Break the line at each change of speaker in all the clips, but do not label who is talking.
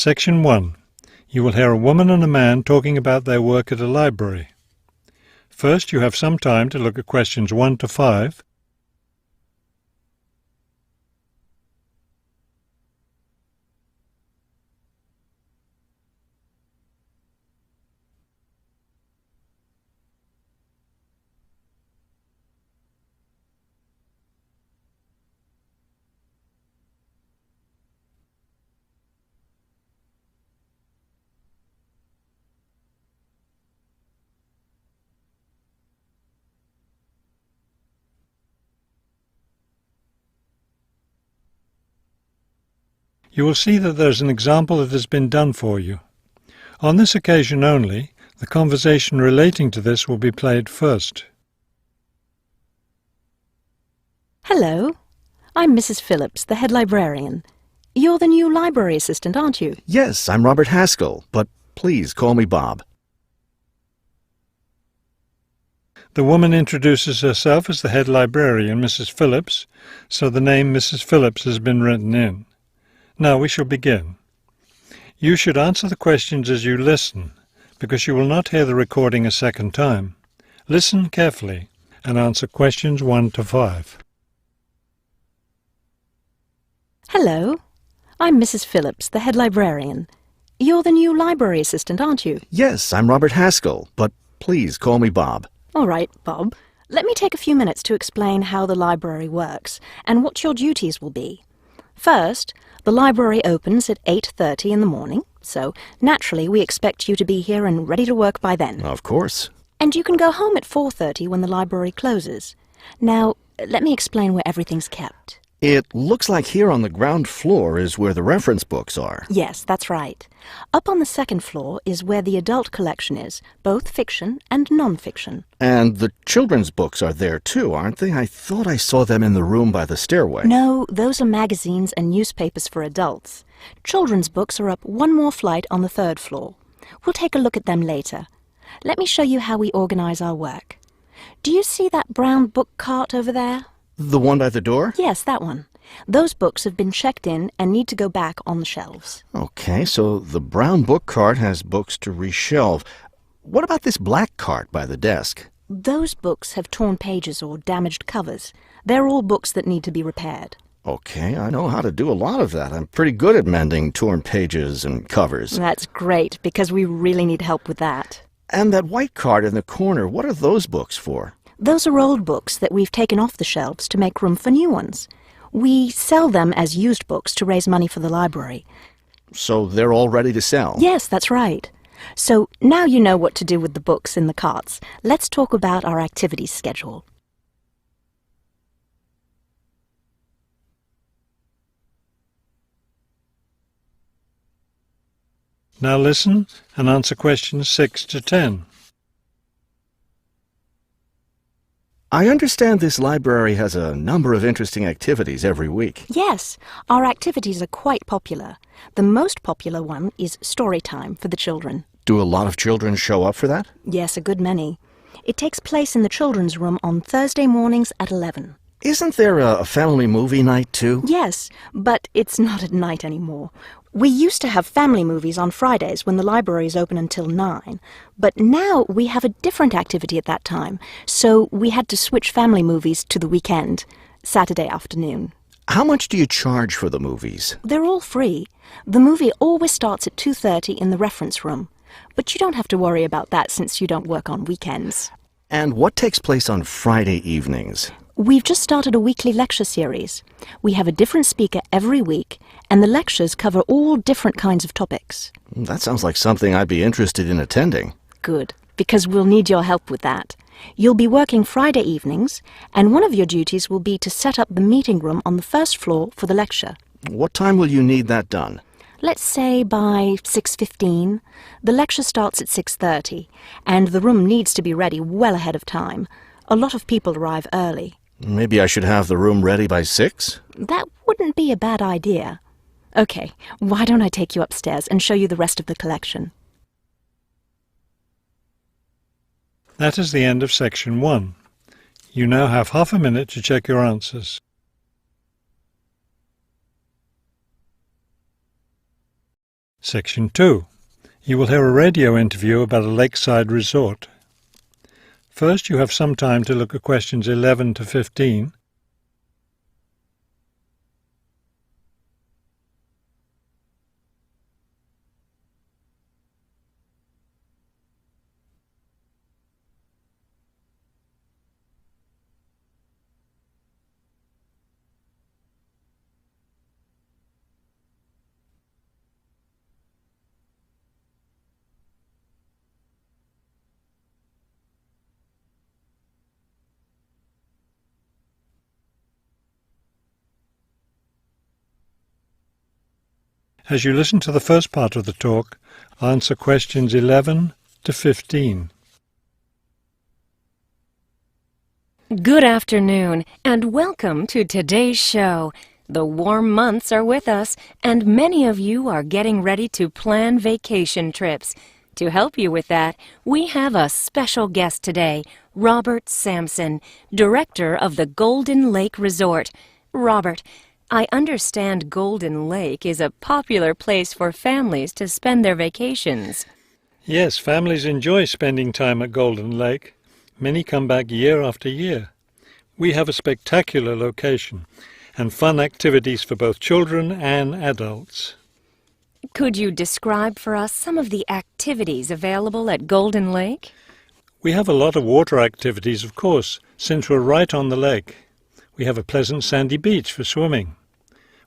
Section 1. You will hear a woman and a man talking about their work at a library. First, you have some time to look at questions 1 to 5. You will see that there is an example that has been done for you. On this occasion only, the conversation relating to this will be played first.
Hello, I'm Mrs. Phillips, the head librarian. You're the new library assistant, aren't you?
Yes, I'm Robert Haskell, but please call me Bob.
The woman introduces herself as the head librarian, Mrs. Phillips, so the name Mrs. Phillips has been written in. Now we shall begin. You should answer the questions as you listen, because you will not hear the recording a second time. Listen carefully and answer questions 1 to 5.
Hello, I'm Mrs. Phillips, the head librarian. You're the new library assistant, aren't you?
Yes, I'm Robert Haskell, but please call me Bob.
All right, Bob. Let me take a few minutes to explain how the library works and what your duties will be. First, the library opens at 8:30 in the morning, so naturally we expect you to be here and ready to work by then.
Of course.
And you can go home at 4:30 when the library closes. Now, let me explain where everything's kept.
It looks like here on the ground floor is where the reference books are.
Yes, that's right. Up on the second floor is where the adult collection is, both fiction and non-fiction.
And the children's books are there too, aren't they? I thought I saw them in the room by the stairway.
No, those are magazines and newspapers for adults. Children's books are up one more flight on the third floor. We'll take a look at them later. Let me show you how we organize our work. Do you see that brown book cart over there?
The one by the door?
Yes, that one. Those books have been checked in and need to go back on the shelves.
Okay, so the brown book cart has books to reshelve. What about this black cart by the desk?
Those books have torn pages or damaged covers. They're all books that need to be repaired.
Okay, I know how to do a lot of that. I'm pretty good at mending torn pages and covers.
That's great, because we really need help with that.
And that white cart in the corner, what are those books for?
Those are old books that we've taken off the shelves to make room for new ones. We sell them as used books to raise money for the library.
So they're all ready to sell?
Yes, that's right. So now you know what to do with the books in the carts. Let's talk about our activities schedule.
Now listen and answer questions 6 to 10.
I understand this library has a number of interesting activities every week.
Yes, our activities are quite popular. The most popular one is story time for the children.
Do a lot of children show up for that?
Yes, a good many. It takes place in the children's room on Thursday mornings at 11.
Isn't there a family movie night too?
Yes, but it's not at night anymore. We used to have family movies on Fridays when the library is open until 9, but now we have a different activity at that time, so we had to switch family movies to the weekend, Saturday afternoon.
How much do you charge for the movies?
They're all free. The movie always starts at 2:30 in the reference room, but you don't have to worry about that since you don't work on weekends.
And what takes place on Friday evenings?
We've just started a weekly lecture series. We have a different speaker every week, and the lectures cover all different kinds of topics.
That sounds like something I'd be interested in attending.
Good, because we'll need your help with that. You'll be working Friday evenings, and one of your duties will be to set up the meeting room on the first floor for the lecture.
What time will you need that done?
Let's say by 6:15. The lecture starts at 6:30, and the room needs to be ready well ahead of time. A lot of people arrive early.
Maybe I should have the room ready by 6?
That wouldn't be a bad idea. Okay, why don't I take you upstairs and show you the rest of the collection?
That is the end of section 1. You now have half a minute to check your answers. Section 2. You will hear a radio interview about a lakeside resort. First, you have some time to look at questions 11 to 15. As you listen to the first part of the talk, answer questions 11 to 15.
Good afternoon, and welcome to today's show. The warm months are with us, and many of you are getting ready to plan vacation trips. To help you with that, we have a special guest today, Robert Sampson, director of the Golden Lake Resort. Robert, I understand Golden Lake is a popular place for families to spend their vacations.
Yes, families enjoy spending time at Golden Lake. Many come back year after year. We have a spectacular location and fun activities for both children and adults.
Could you describe for us some of the activities available at Golden Lake?
We have a lot of water activities, of course, since we're right on the lake. We have a pleasant sandy beach for swimming.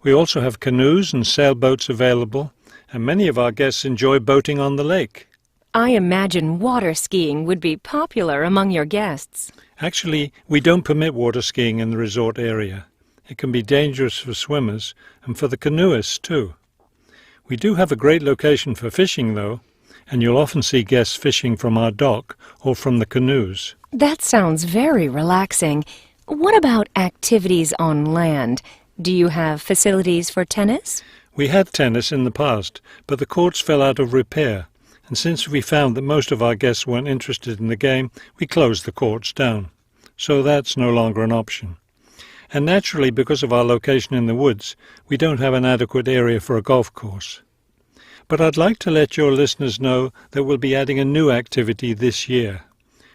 We also have canoes and sailboats available, and many of our guests enjoy boating on the lake.
I imagine water skiing would be popular among your guests.
Actually, we don't permit water skiing in the resort area. It can be dangerous for swimmers and for the canoeists too. We do have a great location for fishing, though, and you'll often see guests fishing from our dock or from the canoes.
That sounds very relaxing. What about activities on land? Do you have facilities for tennis?
We had tennis in the past, but the courts fell out of repair, and since we found that most of our guests weren't interested in the game, we closed the courts down. So that's no longer an option. And naturally, because of our location in the woods, we don't have an adequate area for a golf course. But I'd like to let your listeners know that we'll be adding a new activity this year.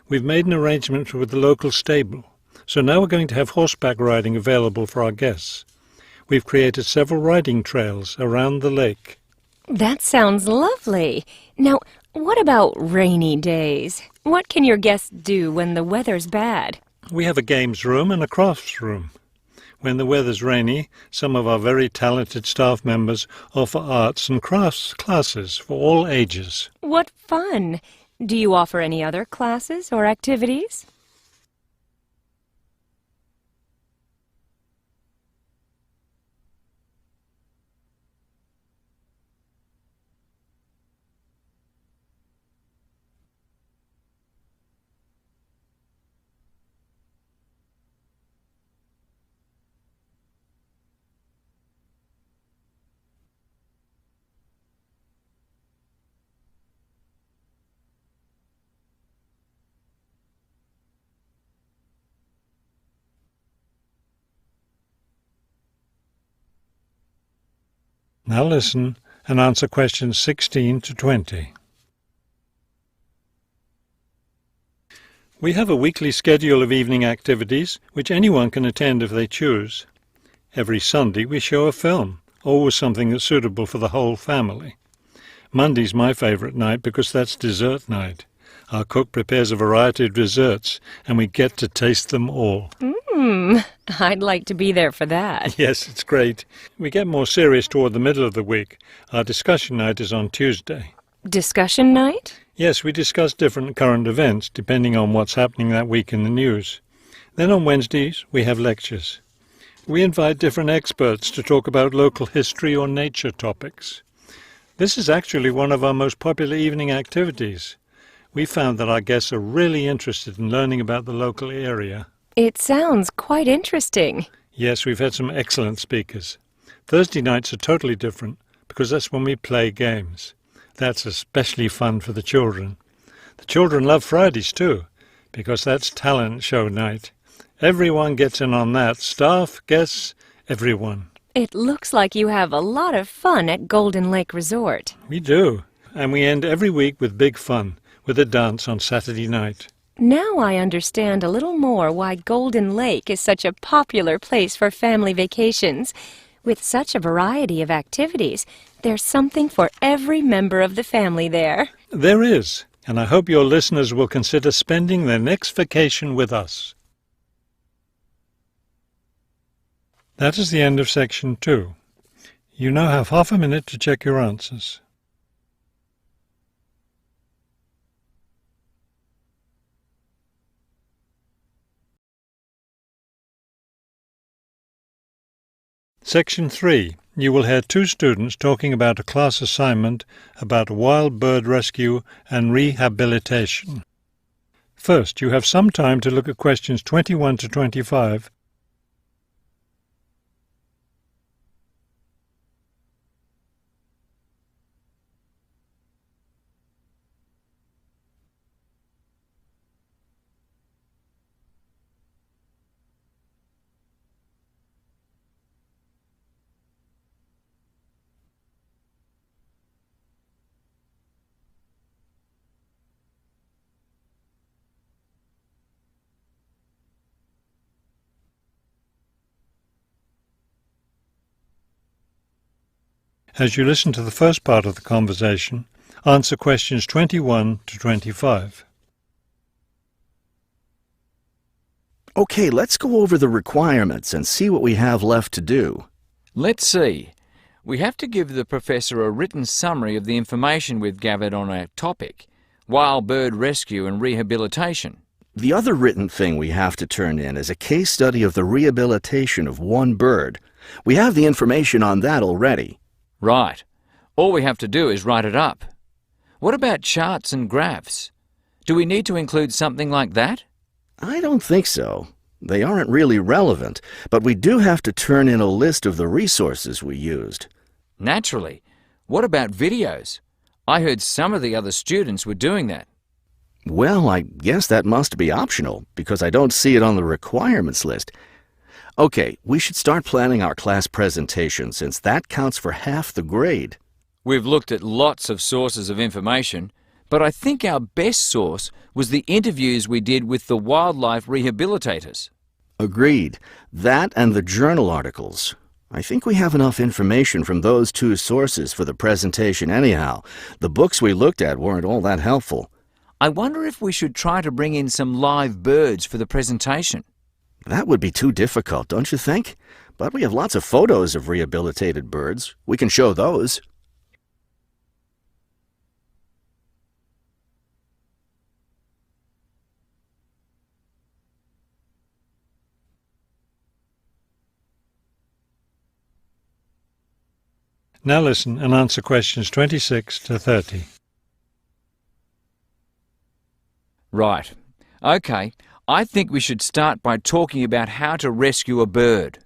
We've made an arrangement with the local stable, so now we're going to have horseback riding available for our guests. We've created several riding trails around the lake.
That sounds lovely. Now, what about rainy days? What can your guests do when the weather's bad?
We have a games room and a crafts room. When the weather's rainy, some of our very talented staff members offer arts and crafts classes for all ages.
What fun! Do you offer any other classes or activities?
Now listen and answer questions 16 to 20. We have a weekly schedule of evening activities which anyone can attend if they choose. Every Sunday we show a film, always something that's suitable for the whole family. Monday's my favourite night because that's dessert night. Our cook prepares a variety of desserts and we get to taste them all.
I'd like to be there for that.
Yes, it's great. We get more serious toward the middle of the week. Our discussion night is on Tuesday.
Discussion night?
Yes, we discuss different current events depending on what's happening that week in the news. Then on Wednesdays we have lectures. We invite different experts to talk about local history or nature topics. This is actually one of our most popular evening activities. We found that our guests are really interested in learning about the local area.
It sounds quite interesting.
Yes, we've had some excellent speakers. Thursday nights are totally different because that's when we play games. That's especially fun for the children. The children love Fridays too because that's talent show night. Everyone gets in on that. Staff, guests, everyone.
It looks like you have a lot of fun at Golden Lake Resort.
We do, and we end every week with big fun, with a dance on Saturday night.
Now I understand a little more why Golden Lake is such a popular place for family vacations. With such a variety of activities, there's something for every member of the family there.
There is, and I hope your listeners will consider spending their next vacation with us. That is the end of section 2. You now have half a minute to check your answers. Section 3. You will hear 2 students talking about a class assignment about wild bird rescue and rehabilitation. First, you have some time to look at questions 21 to 25. As you listen to the first part of the conversation, answer questions 21 to 25.
Okay, let's go over the requirements and see what we have left to do.
Let's see. We have to give the professor a written summary of the information we've gathered on our topic, wild bird rescue and rehabilitation.
The other written thing we have to turn in is a case study of the rehabilitation of one bird. We have the information on that already.
Right. All we have to do is write it up. What about charts and graphs? Do we need to include something like that?
I don't think so. They aren't really relevant, but we do have to turn in a list of the resources we used.
Naturally. What about videos? I heard some of the other students were doing that.
Well, I guess that must be optional, because I don't see it on the requirements list. Okay, we should start planning our class presentation, since that counts for half the grade.
We've looked at lots of sources of information, but I think our best source was the interviews we did with the wildlife rehabilitators.
Agreed. That and the journal articles. I think we have enough information from those 2 sources for the presentation anyhow. The books we looked at weren't all that helpful.
I wonder if we should try to bring in some live birds for the presentation.
That would be too difficult, don't you think? But we have lots of photos of rehabilitated birds. We can show those.
Now listen and answer questions 26 to 30.
Right. Okay. I think we should start by talking about how to rescue a bird.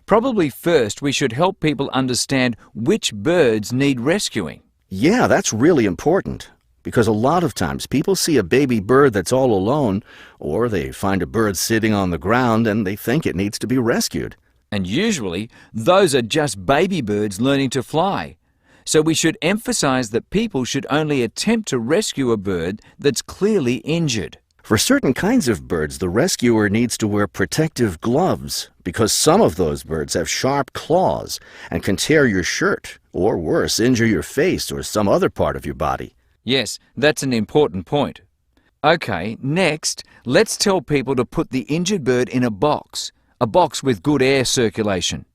Probably first we should help people understand which birds need rescuing.
Yeah, that's really important, because a lot of times people see a baby bird that's all alone, or they find a bird sitting on the ground and they think it needs to be rescued.
And usually those are just baby birds learning to fly. So we should emphasize that people should only attempt to rescue a bird that's clearly injured.
For certain kinds of birds, the rescuer needs to wear protective gloves, because some of those birds have sharp claws and can tear your shirt, or worse, injure your face or some other part of your body.
Yes, that's an important point. Okay, next, let's tell people to put the injured bird in a box with good air circulation.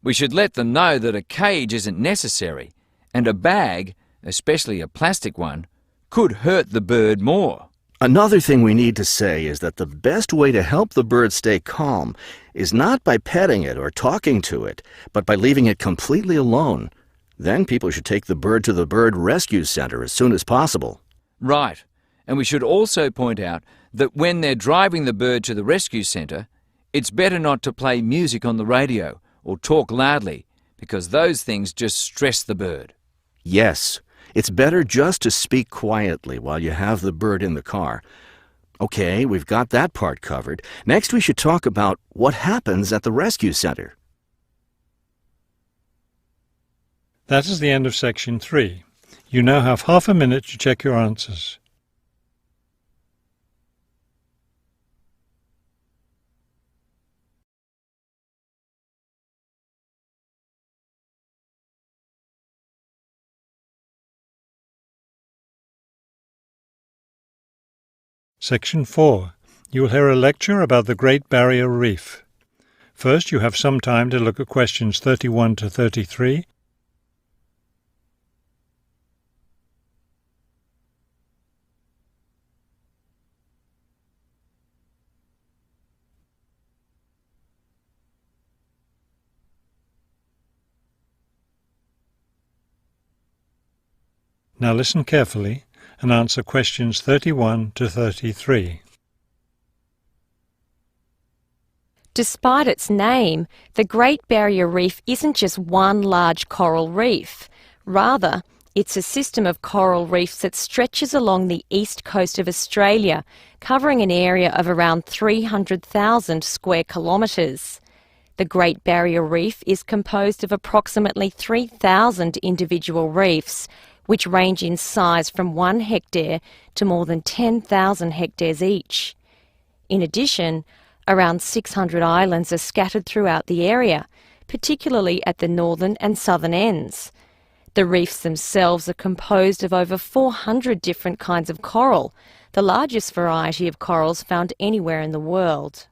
We should let them know that a cage isn't necessary, and a bag, especially a plastic one, could hurt the bird more.
Another thing we need to say is that the best way to help the bird stay calm is not by petting it or talking to it, but by leaving it completely alone. Then people should take the bird to the bird rescue center as soon as possible.
Right, and we should also point out that when they're driving the bird to the rescue center, it's better not to play music on the radio or talk loudly, because those things just stress the bird.
Yes. It's better just to speak quietly while you have the bird in the car. Okay, we've got that part covered. Next, we should talk about what happens at the rescue center.
That is the end of section 3. You now have half a minute to check your answers. Section 4. You will hear a lecture about the Great Barrier Reef. First, you have some time to look at questions 31 to 33. Now listen carefully and answer questions 31 to 33.
Despite its name, the Great Barrier Reef isn't just one large coral reef. Rather, it's a system of coral reefs that stretches along the east coast of Australia, covering an area of around 300,000 square kilometres. The Great Barrier Reef is composed of approximately 3,000 individual reefs, which range in size from 1 hectare to more than 10,000 hectares each. In addition, around 600 islands are scattered throughout the area, particularly at the northern and southern ends. The reefs themselves are composed of over 400 different kinds of coral, the largest variety of corals found anywhere in the world.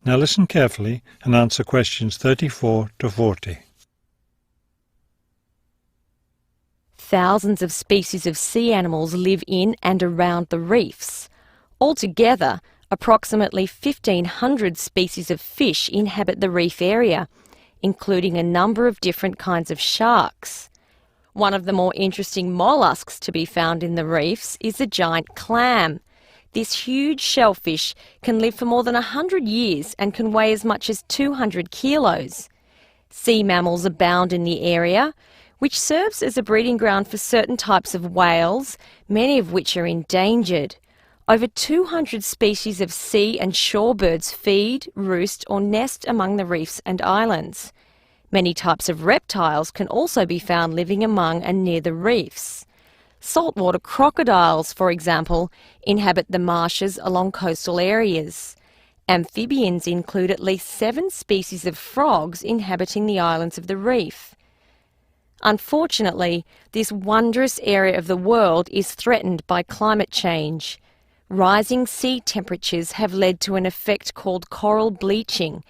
Now listen carefully and answer questions 34 to 40.
Thousands of species of sea animals live in and around the reefs. Altogether, approximately 1,500 species of fish inhabit the reef area, including a number of different kinds of sharks. One of the more interesting mollusks to be found in the reefs is the giant clam. This huge shellfish can live for more than 100 years and can weigh as much as 200 kilos. Sea mammals abound in the area, which serves as a breeding ground for certain types of whales, many of which are endangered. Over 200 species of sea and shore birds feed, roost or nest among the reefs and islands. Many types of reptiles can also be found living among and near the reefs. Saltwater crocodiles, for example, inhabit the marshes along coastal areas. Amphibians include at least 7 species of frogs inhabiting the islands of the reef. Unfortunately, this wondrous area of the world is threatened by climate change. Rising sea temperatures have led to an effect called coral bleaching,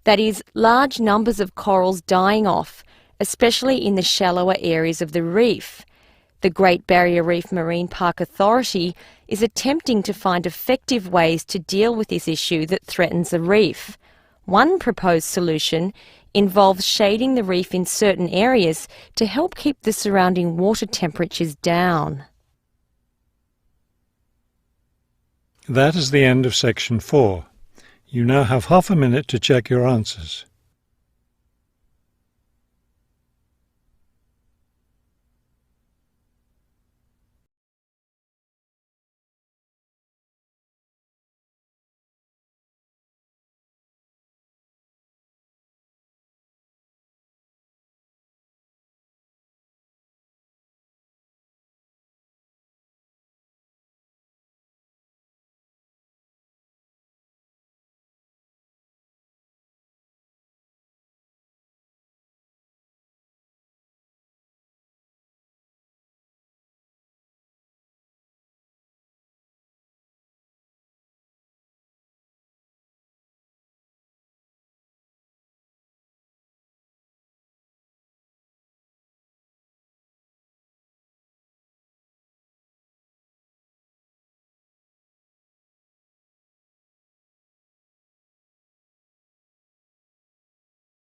that is, large numbers of corals dying off, especially in the shallower areas of the reef. The Great Barrier Reef Marine Park Authority is attempting to find effective ways to deal with this issue that threatens the reef. One proposed solution involves shading the reef in certain areas to help keep the surrounding water temperatures down.
That is the end of section 4. You now have half a minute to check your answers.